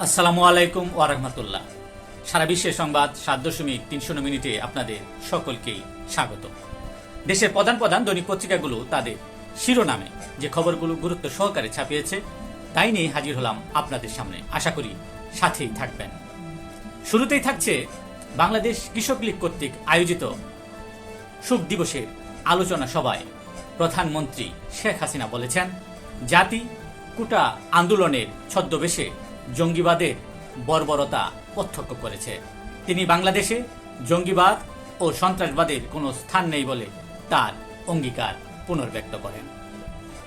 আসসালামু আলাইকুম ওয়া রাহমাতুল্লাহ। সারা বিশ্বের সংবাদ 7.3 মিনিটে আপনাদের সকলকেই স্বাগত। দেশের প্রধান প্রধান দৈনিক পত্রিকাগুলো তাদের শিরোনামে যে খবরগুলো গুরুত্ব সহকারে ছাপিয়েছে তাই নিয়ে হাজির হলাম আপনাদের সামনে। আশা করি সাথেই থাকবেন। শুরুতেই থাকছে বাংলাদেশ কৃষক লীগ কর্তৃক আয়োজিত শোক দিবসের আলোচনা সভায় প্রধানমন্ত্রী শেখ হাসিনা বলেছেন, জাতি কোটা আন্দোলনের ছদ্মবেশে জঙ্গিবাদের বর্বরতা প্রত্যক্ষ করেছে। তিনি বাংলাদেশে জঙ্গিবাদ ও সন্ত্রাসবাদের কোনো স্থান নেই বলে তার অঙ্গীকার পুনর্ব্যক্ত করেন।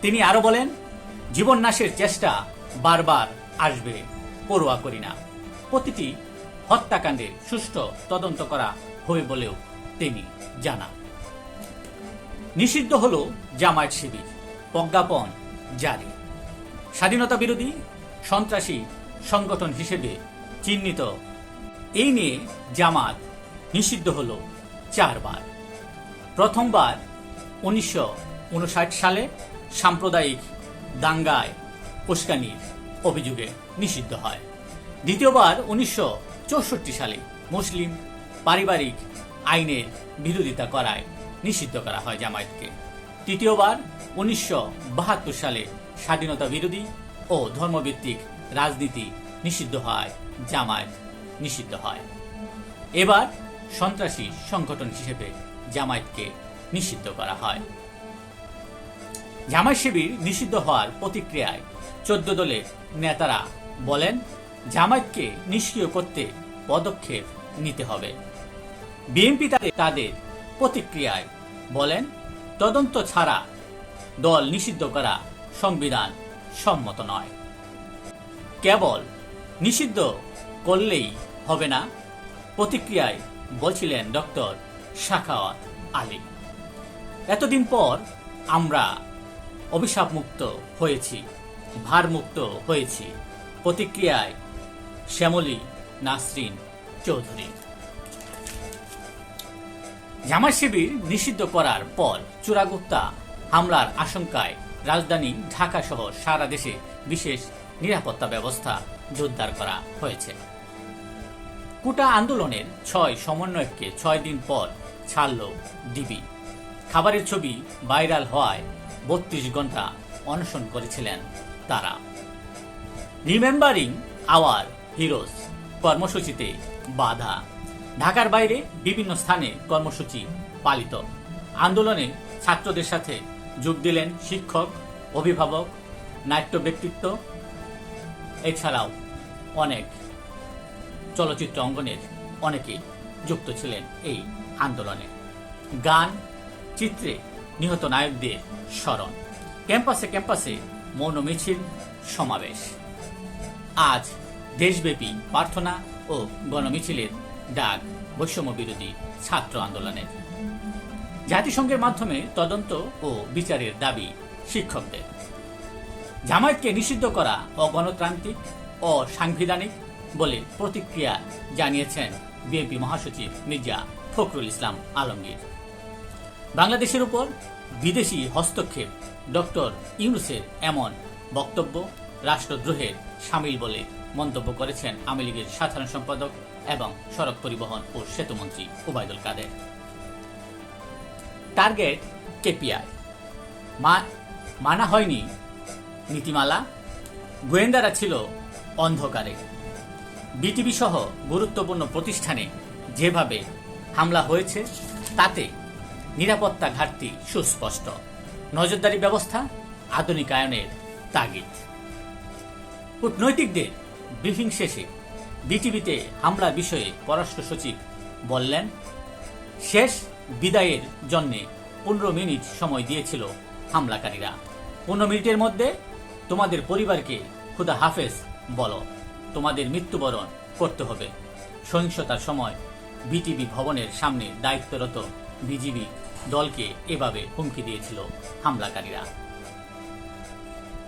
তিনি আরো বলেন, জীবন নাশের চেষ্টা বারবার আসবে, পরোয়া করি না। প্রতিটি হত্যাকাণ্ডের সুষ্ঠু তদন্ত করা হবে বলেও তিনি জানান। নিষিদ্ধ হল জামায়াত শিবির, প্রজ্ঞাপন জারি। স্বাধীনতা বিরোধী সন্ত্রাসী সংগঠন হিসেবে চিহ্নিত এই নিয়ে জামাত নিষিদ্ধ হল 4 বার। প্রথমবার 1959 সালে সাম্প্রদায়িক দাঙ্গায় উস্কানির অভিযোগে নিষিদ্ধ হয়। দ্বিতীয়বার 1964 সালে মুসলিম পারিবারিক আইনের বিরোধিতা করায় নিষিদ্ধ করা হয় জামায়াতকে। তৃতীয়বার 1972 সালে স্বাধীনতা বিরোধী ও ধর্মভিত্তিক রাজনীতি নিষিদ্ধ হয়, জামায়াত নিষিদ্ধ হয়। এবার সন্ত্রাসী সংগঠন হিসেবে জামায়াতকে নিষিদ্ধ করা হয়। জামায়াত শিবির নিষিদ্ধ হওয়ার প্রতিক্রিয়ায় 14 দলের নেতারা বলেন, জামায়াতকে নিষ্ক্রিয় করতে পদক্ষেপ নিতে হবে। বিএনপি তাদের প্রতিক্রিয়ায় বলেন, তদন্ত ছাড়া দল নিষিদ্ধ করা সংবিধান সম্মত নয়। কেবল নিষিদ্ধ করলেই হবে না, প্রতিক্রিয়ায় বলছিলেন ডক্টর সাখাওয়াত আলী। এতদিন পর আমরা অভিশাপমুক্ত হয়েছি, ভারমুক্ত হয়েছি, প্রতিক্রিয়ায় শ্যামলী নাসরিন চৌধুরী। জামায়াত শিবির নিষিদ্ধ করার পর চোরাগুপ্তা হামলার আশঙ্কায় রাজধানী ঢাকা সহ সারা দেশে বিশেষ নিরাপত্তা ব্যবস্থা জোরদার করা হয়েছে। কোটা আন্দোলনের 6 সমন্বয়ককে 6 দিন পর ছাড়ল ডিবি। খাবারের ছবি ভাইরাল হওয়ায় 32 ঘন্টা অনশন করেছিলেন তারা। রিমেম্বারিং আওয়ার হিরোজ কর্মসূচিতে বাধা। ঢাকার বাইরে বিভিন্ন স্থানে কর্মসূচি পালিত। আন্দোলনে ছাত্রদের সাথে যোগ দিলেন শিক্ষক, অভিভাবক, নাট্য ব্যক্তিত্ব, এছাড়াও অনেক চলচ্চিত্র অঙ্গনের অনেকেই যুক্ত ছিলেন এই আন্দোলনে। গান, চিত্রে নিহত নায়কদের স্মরণ। ক্যাম্পাসে ক্যাম্পাসে মৌন মিছিল, সমাবেশ। আজ দেশব্যাপী প্রার্থনা ও গণমিছিলের ডাক বৈষম্য বিরোধী ছাত্র আন্দোলনের। জাতিসংঘের মাধ্যমে তদন্ত ও বিচারের দাবি শিক্ষকদের। জামায়াতকে নিষিদ্ধ করা অগণতান্ত্রিক ও সাংবিধানিক বলে প্রতিক্রিয়া জানিয়েছেন বিএনপি মহাসচিব মির্জা ফখরুল ইসলাম আলমগীর। বাংলাদেশের উপর বিদেশি হস্তক্ষেপ ডক্টর ইউনূসের এমন বক্তব্য রাষ্ট্রদ্রোহের শামিল বলে মন্তব্য করেছেন আওয়ামী লীগের সাধারণ সম্পাদক এবং সড়ক পরিবহন ও সেতুমন্ত্রী ওবায়দুল কাদের। টার্গেট কেপিআই মানা হয়নি নীতিমালা, গোয়েন্দারা ছিল অন্ধকারে। বিটিভি সহ গুরুত্বপূর্ণ প্রতিষ্ঠানে যেভাবে হামলা হয়েছে তাতে নিরাপত্তা ঘাটতি সুস্পষ্ট। নজরদারি ব্যবস্থা আধুনিকায়নের তাগিদ। কূটনৈতিকদের ব্রিফিং শেষে বিটিভিতে হামলার বিষয়ে পররাষ্ট্র সচিব বললেন, শেষ বিদায়ের জন্য 15 মিনিট সময় দিয়েছিল হামলাকারীরা। 15 মিনিটের মধ্যে তোমাদের পরিবারকে খুদা হাফেজ বলো, তোমাদের মৃত্যুবরণ করতে হবে। সহিংসতার সময় বিটিভি ভবনের সামনে দায়িত্বরত বিজিবি দলকে এভাবে হুমকি দিয়েছিল হামলাকারীরা।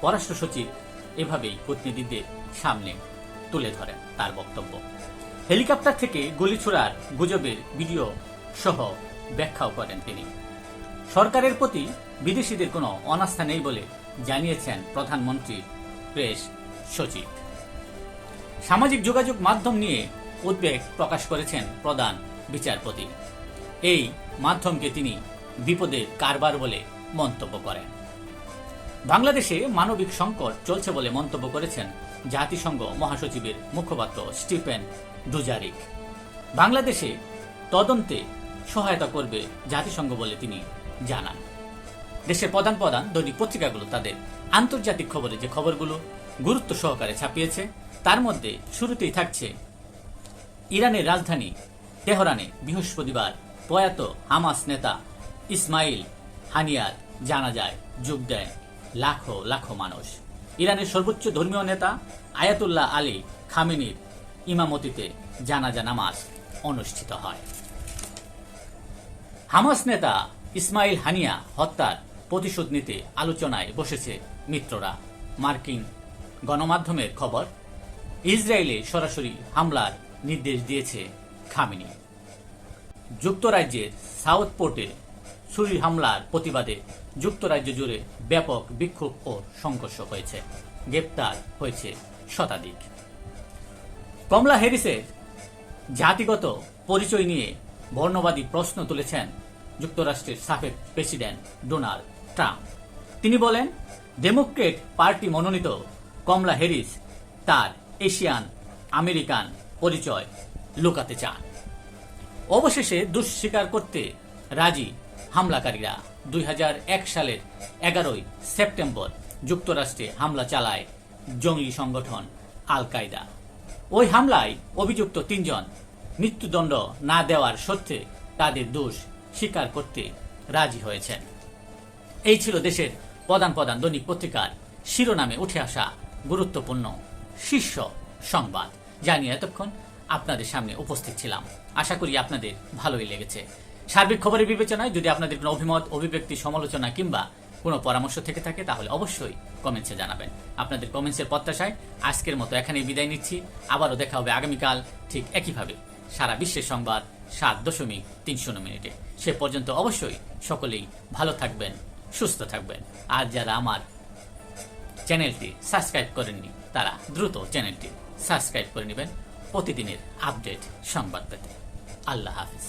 পররাষ্ট্র সচিব এভাবেই প্রতিনিধিদের সামনে তুলে ধরেন তার বক্তব্য। হেলিকপ্টার থেকে গুলি ছোড়ার গুজবের ভিডিও সহ ব্যাখ্যাও করেন তিনি। সরকারের প্রতি বিদেশিদের কোনো অনাস্থা নেই বলে জানিয়েছেন প্রধানমন্ত্রীর প্রেস সচিব। সামাজিক যোগাযোগ মাধ্যম নিয়ে উদ্বেগ প্রকাশ করেছেন প্রধান বিচারপতি। এই মাধ্যমকে তিনি বিপদের কারবার বলে মন্তব্য করেন। বাংলাদেশে মানবিক সংকট চলছে বলে মন্তব্য করেছেন জাতিসংঘ মহাসচিবের মুখপাত্র স্টিফেন ডুজারিক। বাংলাদেশে তদন্তে সহায়তা করবে জাতিসংঘ বলে তিনি জানান। দেশের প্রধান প্রধান দৈনিক পত্রিকাগুলো তাদের আন্তর্জাতিক খবরে যে খবরগুলো গুরুত্ব সহকারে ছাপিয়েছে তার মধ্যে শুরুতেই থাকছে ইরানের রাজধানী তেহরানে বৃহস্পতিবার প্রয়াত হামাস নেতা ইসমাইল হানিয়ার জানাজায় যোগ দেয় লাখো লাখো মানুষ। ইরানের সর্বোচ্চ ধর্মীয় নেতা আয়াতুল্লাহ আলী খামেনির ইমামতিতে জানাজা নামাজ অনুষ্ঠিত হয়। হামাস নেতা ইসমাইল হানিয়া হত্যার প্রতিশোধ নিতে আলোচনায় বসেছে মিত্ররা। মার্কিন গণমাধ্যমের খবর, ইসরায়েলে সরাসরি হামলার নির্দেশ দিয়েছে খামেনি। যুক্তরাজ্যের সাউথ পোর্টে ছুরি হামলার প্রতিবাদে যুক্তরাজ্য জুড়ে ব্যাপক বিক্ষোভ ও সংঘর্ষ হয়েছে। গ্রেপ্তার হয়েছে শতাধিক। কমলা হ্যারিসের জাতিগত পরিচয় নিয়ে বর্ণবাদী প্রশ্ন তুলেছেন যুক্তরাষ্ট্রের সাবেক প্রেসিডেন্ট ডোনাল্ড ট্রাম্প। তিনি বলেন, ডেমোক্রেট পার্টি মনোনীত কমলা হ্যারিস তার এশিয়ান আমেরিকান পরিচয় লুকাতে চান। অবশেষে দোষ স্বীকার করতে রাজি হামলাকারীরা। 2001 সালের 11 সেপ্টেম্বর যুক্তরাষ্ট্রে হামলা চালায় জঙ্গি সংগঠন আল কায়দা। ওই হামলায় অভিযুক্ত 3 জন মৃত্যুদণ্ড না দেওয়ার সত্ত্বে তাদের দোষ স্বীকার করতে রাজি হয়েছেন। এই ছিল দেশের প্রধান প্রধান দৈনিক পত্রিকার শিরোনামে উঠে আসা গুরুত্বপূর্ণ শীর্ষ সংবাদ, যা নিয়ে এতক্ষণ আপনাদের সামনে উপস্থিত ছিলাম। আশা করি আপনাদের ভালোই লেগেছে। সার্বিক খবরের বিবেচনায় যদি আপনাদের কোনো অভিমত, অভিব্যক্তি, সমালোচনা কিংবা কোনো পরামর্শ থেকে থাকে তাহলে অবশ্যই কমেন্টসে জানাবেন। আপনাদের কমেন্টসের প্রত্যাশায় আজকের মতো এখানেই বিদায় নিচ্ছি। আবারও দেখা হবে আগামীকাল ঠিক একইভাবে সারা বিশ্বের সংবাদ 7.3 মিনিটে। সে পর্যন্ত অবশ্যই সকলেই ভালো থাকবেন, সুস্থ থাকবেন। আর যারা আমার চ্যানেলটি সাবস্ক্রাইব করেননি তারা দ্রুত চ্যানেলটি সাবস্ক্রাইব করে নেবেন প্রতিদিনের আপডেট সংবাদ পেতে। আল্লাহ হাফিজ।